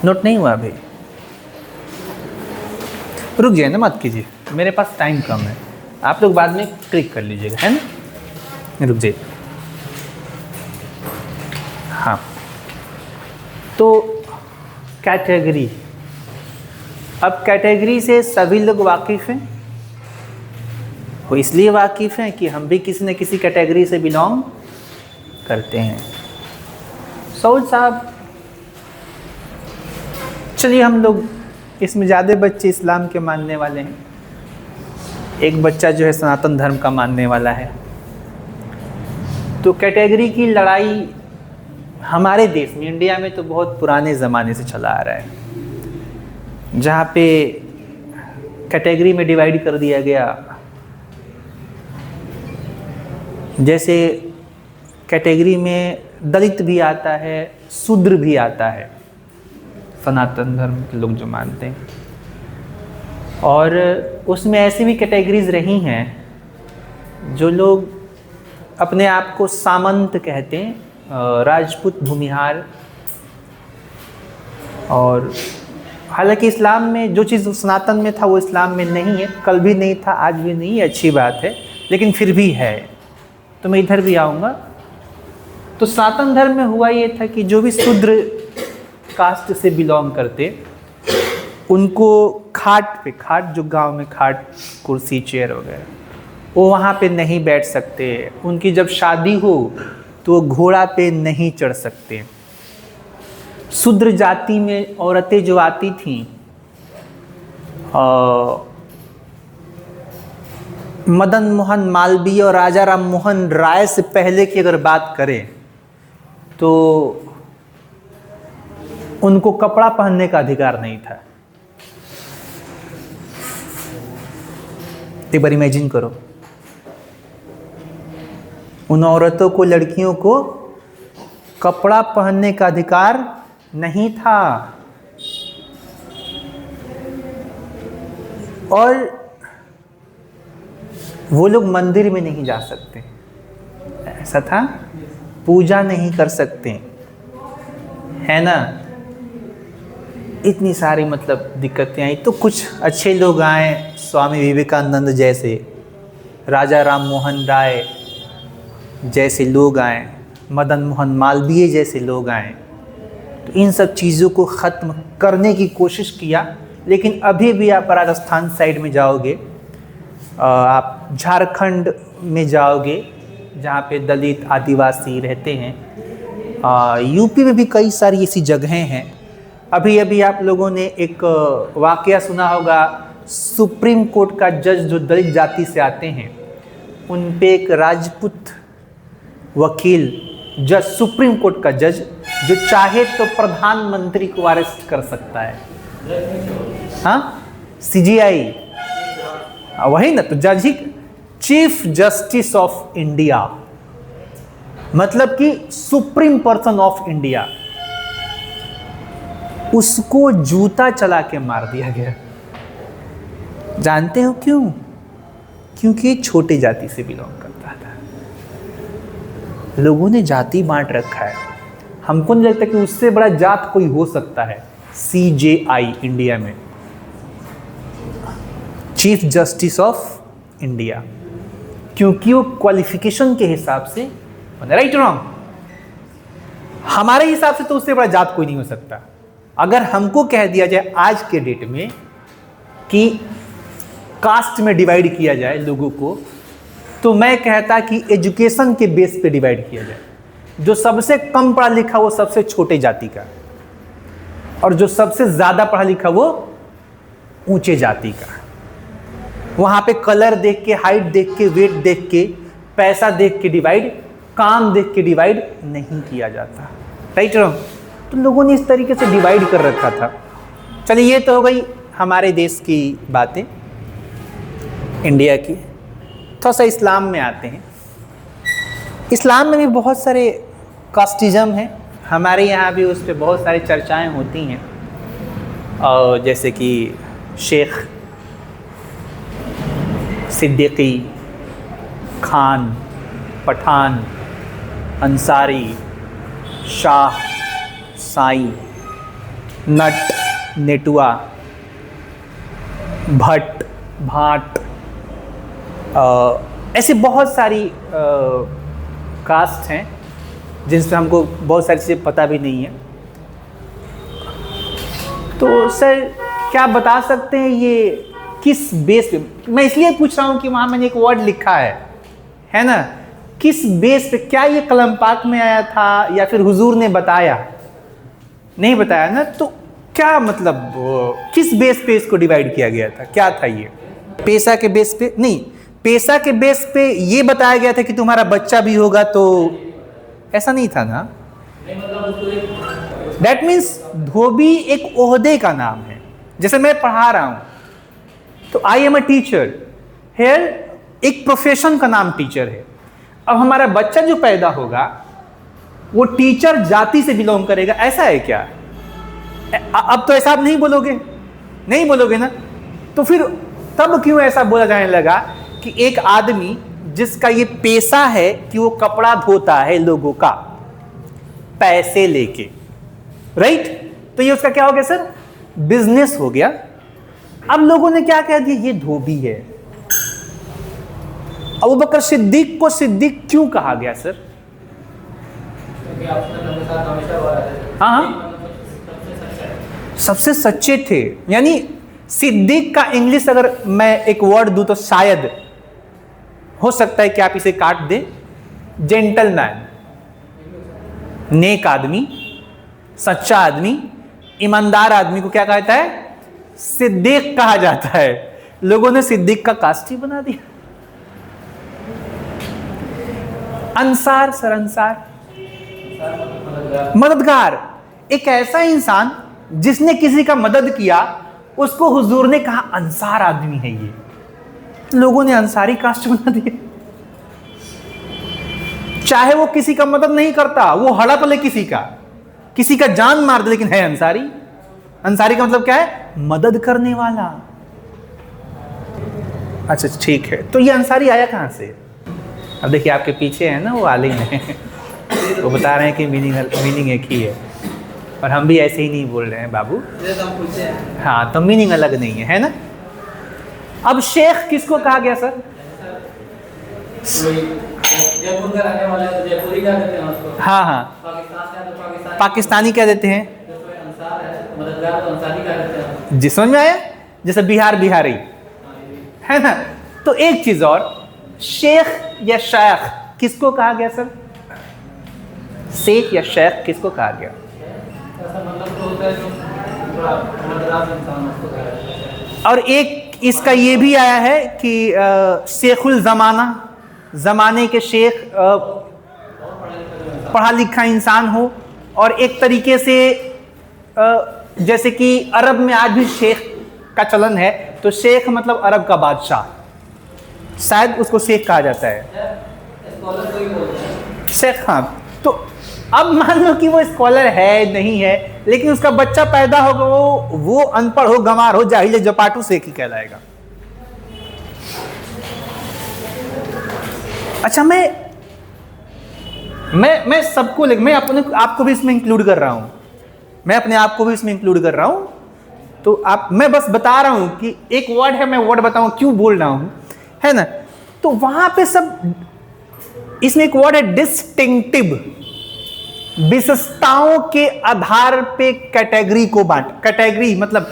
Note नहीं हुआ अभी? रुक जाए ना, मत कीजिए, मेरे पास टाइम कम है, आप लोग बाद में क्लिक कर लीजिएगा, है ना। रुक जाइए। हाँ, तो कैटेगरी, अब कैटेगरी से सभी लोग वाकिफ़ हैं। वो इसलिए वाकिफ़ हैं कि हम भी किसी न किसी कैटेगरी से बिलोंग करते हैं। सऊद साहब, चलिए हम लोग इसमें ज़्यादा बच्चे इस्लाम के मानने वाले हैं, एक बच्चा जो है सनातन धर्म का मानने वाला है। तो कैटेगरी की लड़ाई हमारे देश में, इंडिया में तो बहुत पुराने ज़माने से चला आ रहा है, जहाँ पे कैटेगरी में डिवाइड कर दिया गया। जैसे कैटेगरी में दलित भी आता है, शूद्र भी आता है, सनातन धर्म के लोग जो मानते हैं। और उसमें ऐसी भी कैटेगरीज रही हैं जो लोग अपने आप को सामंत कहते हैं, राजपूत, भूमिहार। और हालांकि इस्लाम में जो चीज़ सनातन में था वो इस्लाम में नहीं है, कल भी नहीं था, आज भी नहीं है, अच्छी बात है, लेकिन फिर भी है। तो मैं इधर भी आऊँगा। तो सनातन धर्म में हुआ ये था कि जो भी शूद्र कास्ट से बिलोंग करते, उनको खाट पे, खाट जो गांव में खाट, कुर्सी, चेयर वगैरह, वो वहाँ पे नहीं बैठ सकते। उनकी जब शादी हो तो घोड़ा पे नहीं चढ़ सकते। शूद्र जाति में औरतें जो आती थीं, मदन मोहन मालवीय और राजा राम मोहन राय से पहले की अगर बात करें तो उनको कपड़ा पहनने का अधिकार नहीं था। एक बार इमेजिन करो, उन औरतों को, लड़कियों को कपड़ा पहनने का अधिकार नहीं था। और वो लोग मंदिर में नहीं जा सकते, ऐसा था, पूजा नहीं कर सकते, है ना। इतनी सारी मतलब दिक्कतें आई। तो कुछ अच्छे लोग आए, स्वामी विवेकानंद जैसे, राजा राम मोहन राय जैसे लोग आए, मदन मोहन मालवीय जैसे लोग आए। तो इन सब चीज़ों को ख़त्म करने की कोशिश किया। लेकिन अभी भी आप राजस्थान साइड में जाओगे, आप झारखंड में जाओगे जहाँ पे दलित आदिवासी रहते हैं, यूपी में भी कई सारी ऐसी जगहें हैं। अभी अभी आप लोगों ने एक वाकया सुना होगा, सुप्रीम कोर्ट का जज जो दलित जाति से आते हैं, उन पे एक राजपूत वकील, जज, सुप्रीम कोर्ट का जज, जो चाहे तो प्रधानमंत्री को अरेस्ट कर सकता है। हाँ, CGI, वही ना, तो जज ही चीफ जस्टिस ऑफ इंडिया, मतलब कि सुप्रीम पर्सन ऑफ इंडिया, उसको जूता चला के मार दिया गया। जानते हो क्यों? क्योंकि छोटे जाति से बिलोंग करता था। लोगों ने जाति बांट रखा है। हमको नहीं लगता कि उससे बड़ा जात कोई हो सकता है। CJI इंडिया में, चीफ जस्टिस ऑफ इंडिया, क्योंकि वो क्वालिफिकेशन के हिसाब से, राइट रॉन्ग, हमारे हिसाब से तो उससे बड़ा जात कोई नहीं हो सकता। अगर हमको कह दिया जाए आज के डेट में कि कास्ट में डिवाइड किया जाए लोगों को, तो मैं कहता कि एजुकेशन के बेस पे डिवाइड किया जाए। जो सबसे कम पढ़ा लिखा वो सबसे छोटे जाति का, और जो सबसे ज़्यादा पढ़ा लिखा वो ऊंचे जाति का। वहाँ पे कलर देख के, हाइट देख के, वेट देख के, पैसा देख के डिवाइड, काम देख के डिवाइड नहीं किया जाता, राइट रॉन्ग। तो लोगों ने इस तरीके से डिवाइड कर रखा था। चलिए, ये तो हो गई हमारे देश की बातें, इंडिया की। थोड़ा सा इस्लाम में आते हैं। इस्लाम में भी बहुत सारे कास्टिज़म हैं, हमारे यहाँ भी उस पर बहुत सारी चर्चाएं होती हैं। और जैसे कि शेख सिद्दीकी, खान, पठान, अंसारी, शाह, साई, नट, नेटुआ, भट्ट, भाट, ऐसी बहुत सारी कास्ट हैं जिनसे हमको बहुत सारी चीज़ें पता भी नहीं है। तो सर क्या बता सकते हैं ये किस बेस पे, मैं इसलिए पूछ रहा हूँ कि वहाँ मैंने एक वर्ड लिखा है ना, किस बेस पे, क्या ये कलम पाक में आया था या फिर हुजूर ने बताया? नहीं बताया ना, तो क्या मतलब किस बेस पे इसको डिवाइड किया गया था, क्या था ये? पेशा के बेस पे नहीं, पेशा के बेस पे ये बताया गया था कि तुम्हारा बच्चा भी होगा, तो ऐसा नहीं था ना। दैट मीन्स धोबी एक ओहदे का नाम है। जैसे मैं पढ़ा रहा हूं तो I am a teacher, here एक प्रोफेशन का नाम टीचर है। अब हमारा बच्चा जो पैदा होगा वो टीचर जाति से बिलोंग करेगा, ऐसा है क्या? अब तो ऐसा आप नहीं बोलोगे ना, तो फिर तब क्यों ऐसा बोला जाने लगा कि एक आदमी जिसका ये पेशा है कि वो कपड़ा धोता है लोगों का पैसे लेके, राइट? तो ये उसका क्या हो गया सर? बिजनेस हो गया। अब लोगों ने क्या कह दिया, ये धोबी है। अबू बकर सिद्दीक को सिद्दीक क्यों कहा गया सर? हाँ, सबसे सच्चे थे, यानी सिद्दीक का इंग्लिश अगर मैं एक वर्ड दूं तो शायद हो सकता है कि आप इसे काट दें, जेंटलमैन, नेक आदमी, सच्चा आदमी, ईमानदार आदमी को क्या कहता है? सिद्दीक कहा जाता है। लोगों ने सिद्दीक का कास्ट ही बना दिया। अंसार सर, अंसार मददगार, एक ऐसा इंसान जिसने किसी का मदद किया, उसको हुजूर ने कहा अंसार आदमी है ये। लोगों ने अंसारी कास्ट बना दिया। चाहे वो किसी का मदद नहीं करता, वो हड़प ले किसी का जान मार दे, लेकिन है अंसारी। अंसारी का मतलब क्या है? मदद करने वाला। अच्छा ठीक है, तो ये अंसारी आया कहां से? अब देखिए आपके पीछे है ना वो आलिम है, वो बता रहे हैं कि मीनिंग एक ही है, और हम भी ऐसे ही नहीं बोल रहे हैं बाबू। हाँ, तो मीनिंग अलग नहीं है ना। अब शेख किसको कहा गया सर? हाँ, पाकिस्तानी कह देते हैं। जी समझ में आया? जैसे बिहारी है ना। तो एक चीज और, शेख या शेख किसको कहा गया सर? शेख या शेख किसको कहा गया? और एक इसका ये भी आया है कि शेखुल जमाना, जमाने के शेख, पढ़ा लिखा इंसान हो। और एक तरीके से जैसे कि अरब में आज भी शेख का चलन है, तो शेख मतलब अरब का बादशाह, शायद उसको शेख कहा जाता है, शेख। हाँ, तो अब मान लो कि वो स्कॉलर है नहीं है, लेकिन उसका बच्चा पैदा होगा, वो अनपढ़ हो, गंवार हो, जाहिल जपाटू, शेख ही कहलाएगा। अच्छा, मैं सबको, मैं अपने आपको भी इसमें इंक्लूड कर रहा हूं, तो मैं बस बता रहा हूं कि एक वर्ड है, मैं वर्ड बताऊं क्यों बोल रहा हूं, है ना। तो वहां पे सब, इसमें एक वर्ड है डिस्टिंक्टिव, विशेषताओं के आधार पे कैटेगरी को कैटेगरी मतलब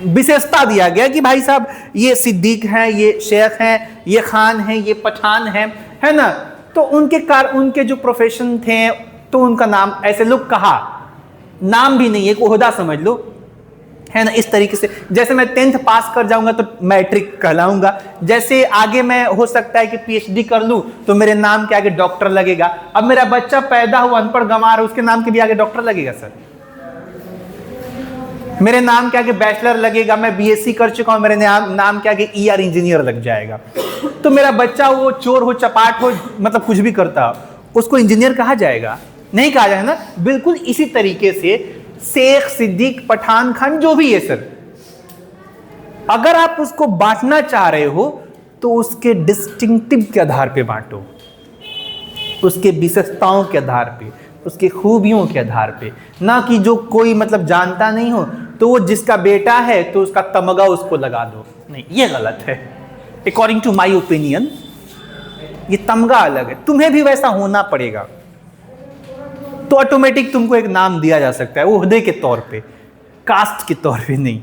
विशेषता दिया गया कि भाई साहब ये सिद्दीक हैं, ये शेख हैं, ये खान हैं, ये पठान हैं, है ना। तो उनके जो प्रोफेशन थे, तो उनका नाम ऐसे लोग कहा, नाम भी नहीं, एक ओहदा समझ लो, है ना। इस तरीके से जैसे मैं 10th पास कर जाऊंगा तो मैट्रिक कहलाऊंगा, जैसे आगे मैं हो सकता है कि PhD कर लूं तो मेरे नाम के आगे डॉक्टर लगेगा। अब मेरा बच्चा पैदा हुआ अनपढ़ गंवार, उसके नाम के भी आगे डॉक्टर लगेगा सर? मेरे नाम के आगे बैचलर लगेगा, मैं BSc कर चुका हूं, मेरे नाम के आगे ER इंजीनियर लग जाएगा। तो मेरा बच्चा वो चोर हो, चपाट हो, मतलब कुछ भी करता हो, उसको इंजीनियर कहा जाएगा? नहीं कहा जाएगा ना। बिल्कुल इसी तरीके से शेख, सिद्दीक, पठान, खान जो भी है सर, अगर आप उसको बांटना चाह रहे हो तो उसके डिस्टिंक्टिव के आधार पे बांटो, उसके विशेषताओं के आधार पे, उसकी खूबियों के आधार पे, ना कि जो कोई मतलब जानता नहीं हो तो वो जिसका बेटा है तो उसका तमगा उसको लगा दो। नहीं, ये गलत है। अकॉर्डिंग टू माई ओपिनियन ये तमगा अलग है, तुम्हें भी वैसा होना पड़ेगा तो ऑटोमेटिक तुमको एक नाम दिया जा सकता है, ओहदे के तौर पे, कास्ट के तौर पे नहीं।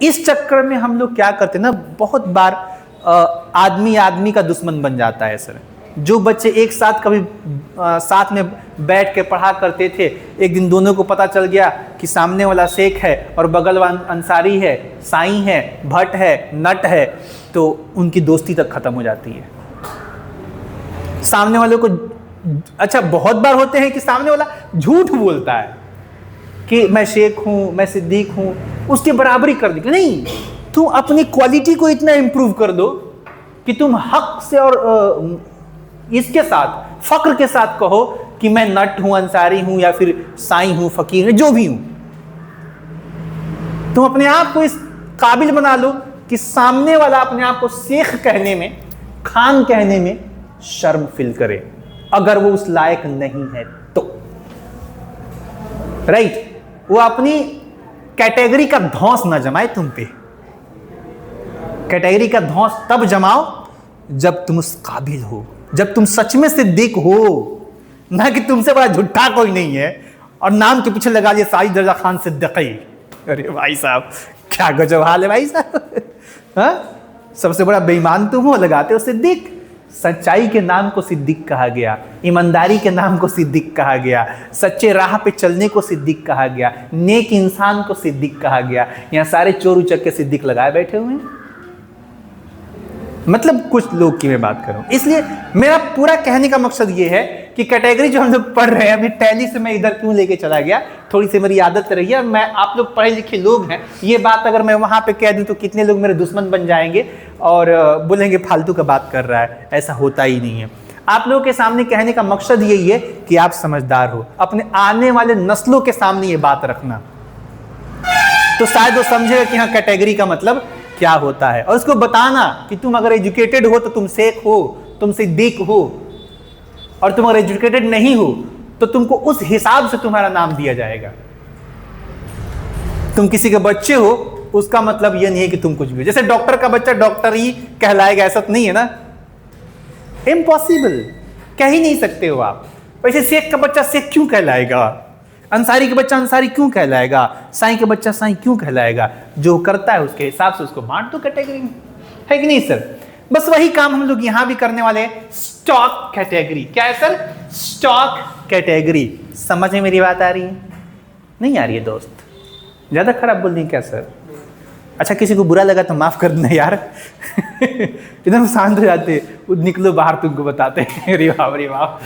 इस चक्कर में हम लोग क्या करते हैं ना, बहुत बार आदमी आदमी का दुश्मन बन जाता है सर। जो बच्चे एक साथ कभी साथ में बैठ के पढ़ा करते थे, एक दिन दोनों को पता चल गया कि सामने वाला शेख है और बगल वाला अंसारी है, साईं है, भट्ट है, नट है, तो उनकी दोस्ती तक खत्म हो जाती है। सामने वाले को, अच्छा बहुत बार होते हैं कि सामने वाला झूठ बोलता है कि मैं शेख हूं, मैं सिद्दीक हूं, उसकी बराबरी कर दी। नहीं, तुम अपनी क्वालिटी को इतना इंप्रूव कर दो कि तुम हक से और इसके साथ फक्र के साथ कहो कि मैं नट हूं, अंसारी हूं, या फिर साईं हूं, फकीर हूं, जो भी हूं। तुम अपने आप को इस काबिल बना लो कि सामने वाला अपने आप को शेख कहने में, खान कहने में शर्म फील करे, अगर वो उस लायक नहीं है तो। राइट, वो अपनी कैटेगरी का धौंस ना जमाए तुम पे। कैटेगरी का धौंस तब जमाओ जब तुम उस काबिल हो, जब तुम सच में सिद्दीक हो, ना कि तुमसे बड़ा झूठा कोई नहीं है और नाम के पीछे लगा लिया साजिद रजा खान सिद्दीकी। अरे भाई साहब, क्या गजब हाल है भाई साहब। हाँ, सबसे बड़ा बेईमान तुम हो, लगाते हो सिद्दीक। सच्चाई के नाम को सिद्दीक कहा गया, ईमानदारी के नाम को सिद्दीक कहा गया, सच्चे राह पे चलने को सिद्दीक कहा गया, नेक इंसान को सिद्दीक कहा गया। यहाँ सारे चोर उचक्के सिद्दीक लगाए बैठे हुए हैं। मतलब कुछ लोग की मैं बात करूं। इसलिए मेरा पूरा कहने का मकसद ये है कि कैटेगरी जो हम लोग पढ़ रहे हैं, अभी टैली से मैं इधर क्यों लेके चला गया, थोड़ी सी मेरी आदत रही है। मैं, आप लोग पढ़े लिखे लोग हैं, ये बात अगर मैं वहां पे कह दूं तो कितने लोग मेरे दुश्मन बन जाएंगे और बोलेंगे फालतू का बात कर रहा है। ऐसा होता ही नहीं है। आप लोगों के सामने कहने का मकसद यही है कि आप समझदार हो, अपने आने वाले नस्लों के सामने ये बात रखना, तो शायद वो समझेगा कि हाँ कैटेगरी का मतलब क्या होता है, और उसको बताना कि तुम अगर एजुकेटेड हो तो तुम शेख हो, तुम सिद्दीक हो, और तुम अगर एजुकेटेड नहीं हो तो तुमको उस हिसाब से तुम्हारा नाम दिया जाएगा। तुम किसी के बच्चे हो उसका मतलब यह नहीं है कि तुम कुछ भी हो। जैसे डॉक्टर का बच्चा डॉक्टर ही कहलाएगा, ऐसा तो नहीं है ना, इम्पॉसिबल, कह ही नहीं सकते हो आप। वैसे शेख का बच्चा शेख क्यों कहलाएगा, अंसारी का बच्चा अंसारी क्यों कहलाएगा, साईं का बच्चा साईं क्यों कहलाएगा? जो करता है उसके हिसाब से उसको बांट दो कैटेगरी में, है कि नहीं सर? बस वही काम हम लोग यहां भी करने वाले हैं। स्टॉक कैटेगरी, क्या है सर? Stock category. समझ में मेरी बात आ रही है? नहीं आ रही है दोस्त? ज्यादा खराब बोल दी क्या सर? अच्छा, किसी को बुरा लगा तो माफ कर देना यार। एकदम शांत हो जाते, निकलो बाहर, तुमको बताते हैं। अरे बाप रे बाप।